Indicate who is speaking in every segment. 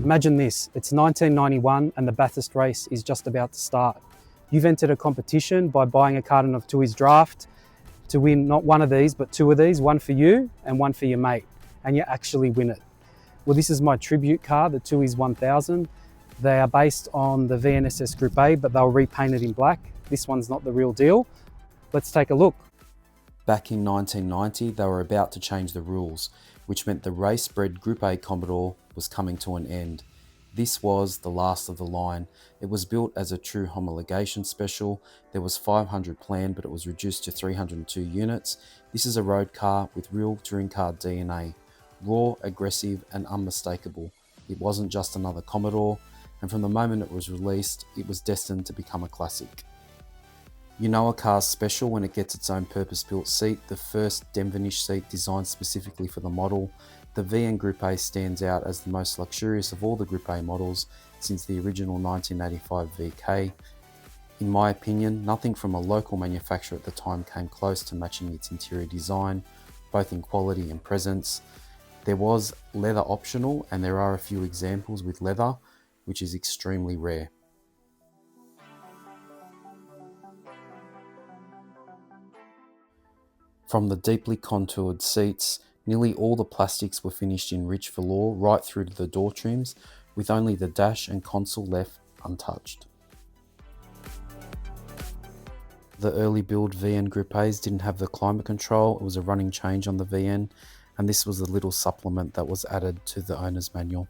Speaker 1: Imagine this, it's 1991 and the Bathurst race is just about to start. You've entered a competition by buying a carton of Tooheys Draft to win not one of these, but two of these, one for you and one for your mate, and you actually win it. Well, this is my tribute car, the Tooheys 1000. They are based on the VNSS Group A, but they were repainted in black. This one's not the real deal. Let's take a look.
Speaker 2: Back in 1990, they were about to change the rules, which meant the race-bred Group A Commodore was coming to an end. This was the last of the line. It was built as a true homologation special. There was 500 planned, but it was reduced to 302 units. This is a road car with real touring car DNA. Raw, aggressive, and unmistakable. It wasn't just another Commodore, and from the moment it was released, it was destined to become a classic. You know a car's special when it gets its own purpose-built seat, the first Denvenish seat designed specifically for the model. The VN Group A stands out as the most luxurious of all the Group A models since the original 1985 VK. In my opinion, nothing from a local manufacturer at the time came close to matching its interior design, both in quality and presence. There was leather optional, and there are a few examples with leather, which is extremely rare. From the deeply contoured seats, nearly all the plastics were finished in rich velour right through to the door trims, with only the dash and console left untouched. The early build VN Group A's didn't have the climate control. It was a running change on the VN, and this was a little supplement that was added to the owner's manual.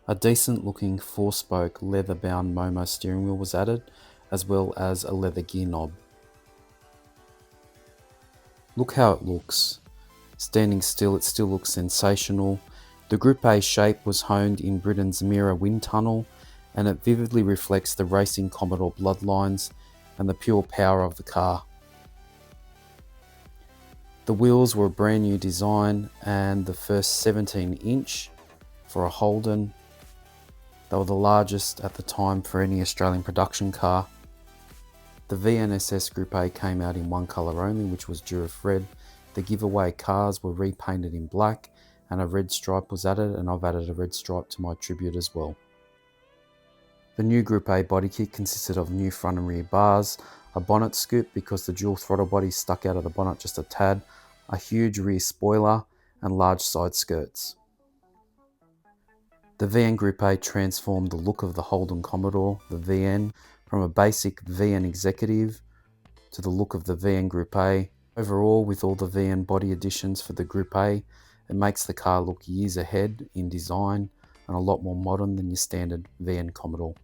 Speaker 2: A decent looking 4-spoke leather bound Momo steering wheel was added, as well as a leather gear knob. Look how it looks. Standing still, it still looks sensational. The Group A shape was honed in Britain's Mira wind tunnel, and it vividly reflects the racing Commodore bloodlines and the pure power of the car. The wheels were a brand new design and the first 17-inch for a Holden. They were the largest at the time for any Australian production car. The VNSS Group A came out in one colour only, which was Red. The giveaway cars were repainted in black and a red stripe was added, and I've added a red stripe to my tribute as well. The new Group A body kit consisted of new front and rear bars, a bonnet scoop because the dual throttle body stuck out of the bonnet just a tad, a huge rear spoiler and large side skirts. The VN Group A transformed the look of the Holden Commodore, the VN, from a basic VN Executive to the look of the VN Group A. Overall, with all the VN body additions for the Group A, it makes the car look years ahead in design and a lot more modern than your standard VN Commodore.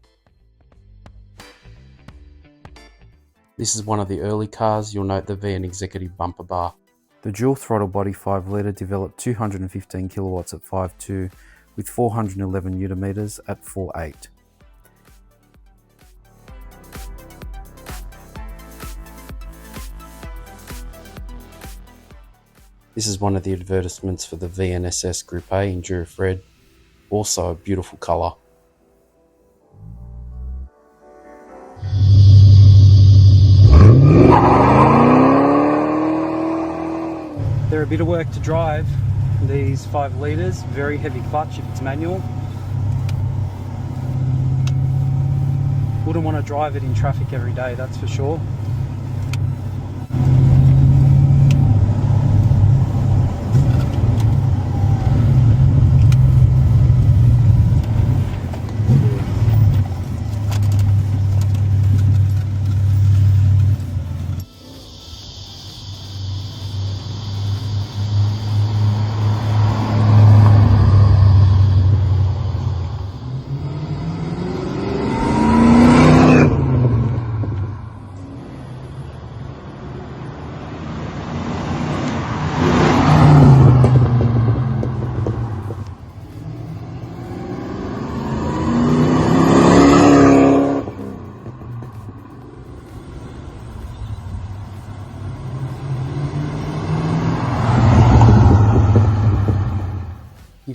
Speaker 2: This is one of the early cars. You'll note the VN Executive bumper bar. The dual throttle body 5 litre developed 215 kilowatts at 5.2 with 411 Nm at 4.8. This is one of the advertisements for the VNSS Group A in Red, also a beautiful colour.
Speaker 1: They're a bit of work to drive, these 5 litres, very heavy clutch if it's manual. Wouldn't want to drive it in traffic every day, that's for sure.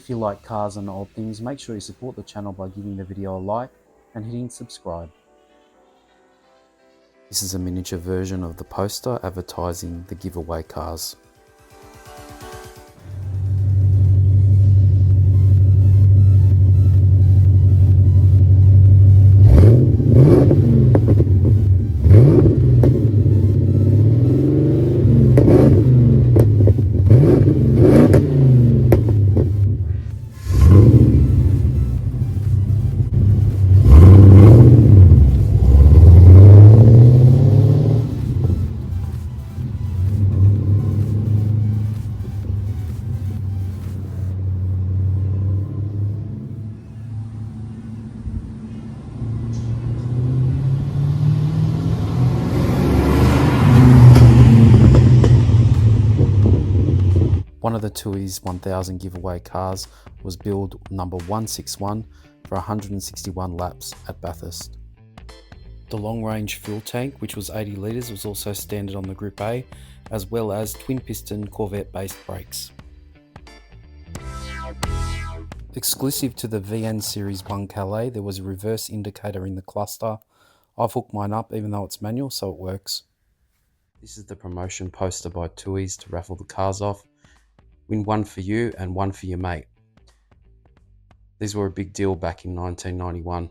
Speaker 2: If you like cars and old things, make sure you support the channel by giving the video a like and hitting subscribe. This is a miniature version of the poster advertising the giveaway cars. One of the Tooheys 1000 giveaway cars was build number 161 for 161 laps at Bathurst. The long range fuel tank, which was 80 litres, was also standard on the Group A, as well as twin piston Corvette based brakes. Exclusive to the VN Series 1 Calais, there was a reverse indicator in the cluster. I've hooked mine up even though it's manual, so it works. This is the promotion poster by Tooheys to raffle the cars off. Win one for you and one for your mate. These were a big deal back in 1991.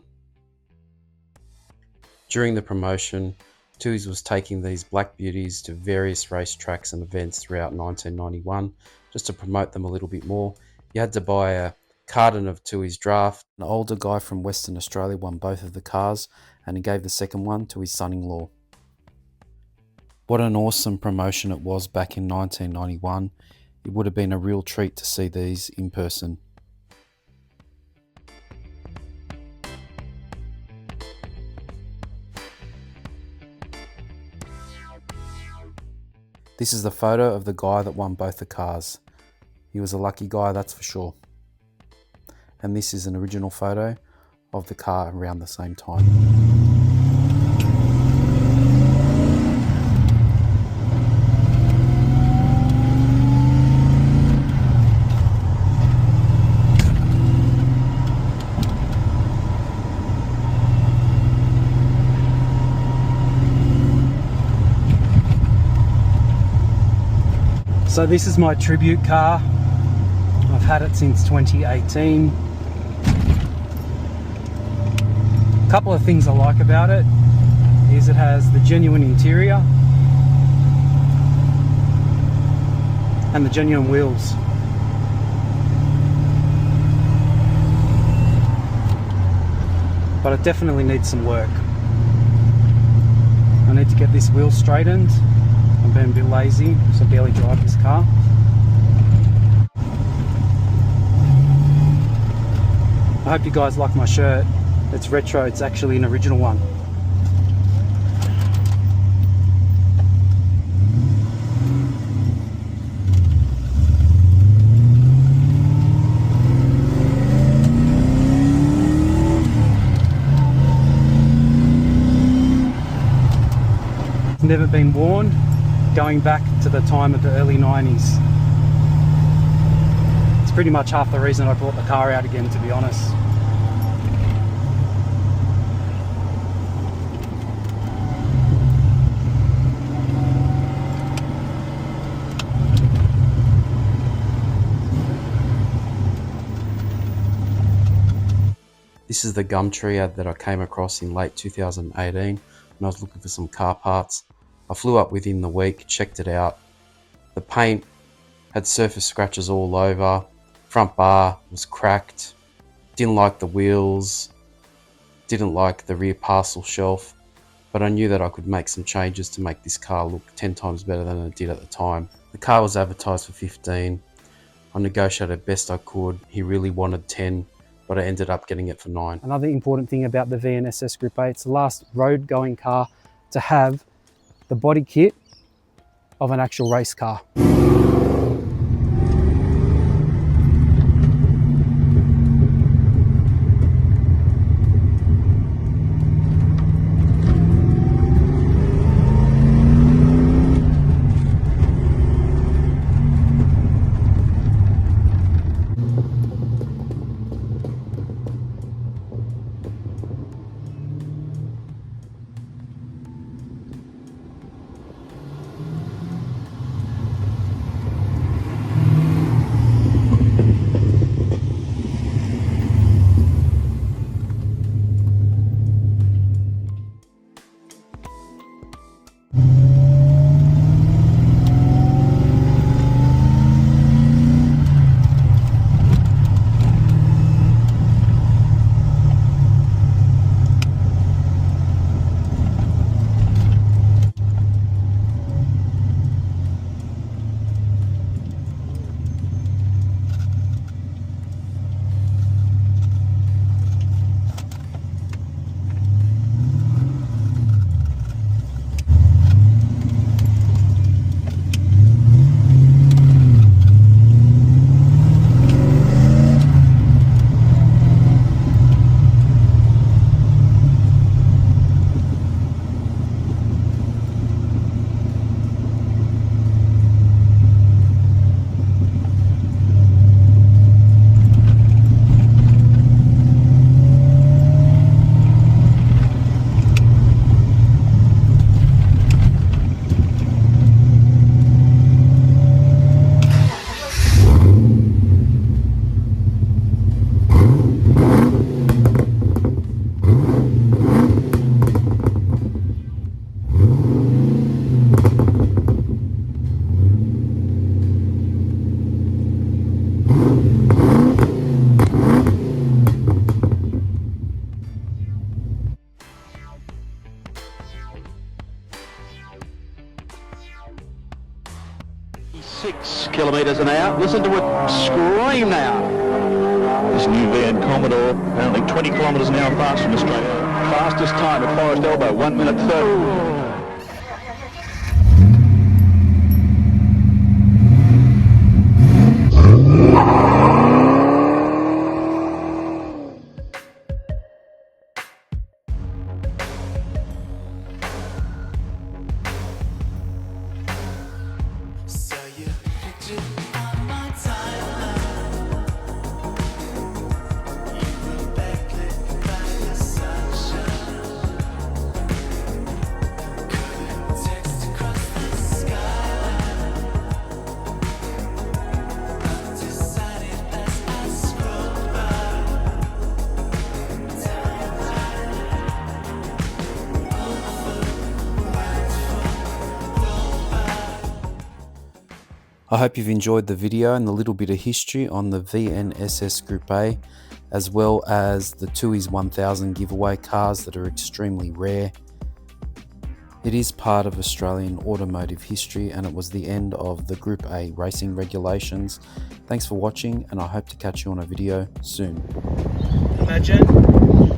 Speaker 2: During the promotion, Tooheys was taking these black beauties to various racetracks and events throughout 1991. Just to promote them a little bit more, you had to buy a carton of Tooheys Draft. An older guy from Western Australia won both of the cars, and he gave the second one to his son-in-law. What an awesome promotion it was back in 1991. It would have been a real treat to see these in person. This is the photo of the guy that won both the cars. He was a lucky guy, that's for sure. And this is an original photo of the car around the same time.
Speaker 1: So this is my tribute car. I've had it since 2018. A couple of things I like about it is it has the genuine interior and the genuine wheels. But it definitely needs some work. I need to get this wheel straightened. I'm being a bit lazy, so I barely drive this car. I hope you guys like my shirt. It's retro, it's actually an original one. It's never been worn, going back to the time of the early 90s. It's pretty much half the reason I brought the car out again, to be honest.
Speaker 2: This is the Gumtree ad that I came across in late 2018 when I was looking for some car parts. I flew up within the week, checked it out. The paint had surface scratches all over, front bar was cracked, didn't like the wheels, didn't like the rear parcel shelf, but I knew that I could make some changes to make this car look 10 times better than it did at the time. The car was advertised for 15. I negotiated best I could. He really wanted 10, but I ended up getting it for 9.
Speaker 1: Another important thing about the VNSS Group A, it's the last road going car to have the body kit of an actual race car.
Speaker 3: kilometres an hour. Listen to it scream now.
Speaker 4: This new VN Commodore, apparently 20 kilometres an hour faster than Australia.
Speaker 3: Fastest time at Forest Elbow, 1 minute 30.
Speaker 2: I hope you've enjoyed the video and the little bit of history on the VNSS Group A, as well as the Tooheys 1000 giveaway cars that are extremely rare. It is part of Australian automotive history, and it was the end of the Group A racing regulations. Thanks for watching, and I hope to catch you on a video soon.
Speaker 1: Imagine